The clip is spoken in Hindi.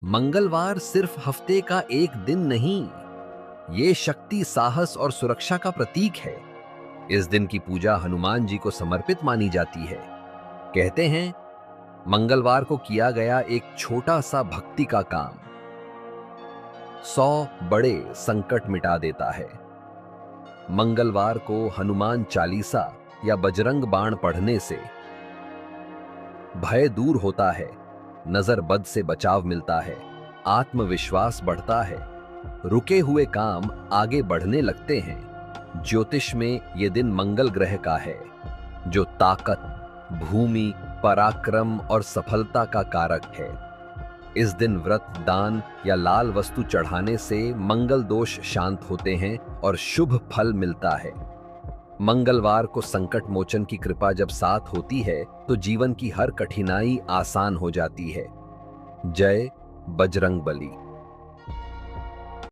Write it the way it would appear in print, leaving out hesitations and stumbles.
मंगलवार सिर्फ हफ्ते का एक दिन नहीं, ये शक्ति, साहस और सुरक्षा का प्रतीक है। इस दिन की पूजा हनुमान जी को समर्पित मानी जाती है। कहते हैं, मंगलवार को किया गया एक छोटा सा भक्ति का काम 100 बड़े संकट मिटा देता है। मंगलवार को हनुमान चालीसा या बजरंग बाण पढ़ने से भय दूर होता है, नजर बद से बचाव मिलता है, आत्मविश्वास बढ़ता है, रुके हुए काम आगे बढ़ने लगते हैं। ज्योतिष में यह दिन मंगल ग्रह का है, जो ताकत, भूमि, पराक्रम और सफलता का कारक है। इस दिन व्रत, दान या लाल वस्तु चढ़ाने से मंगल दोष शांत होते हैं और शुभ फल मिलता है। मंगलवार को संकट मोचन की कृपा जब साथ होती है तो जीवन की हर कठिनाई आसान हो जाती है। जय बजरंगबली।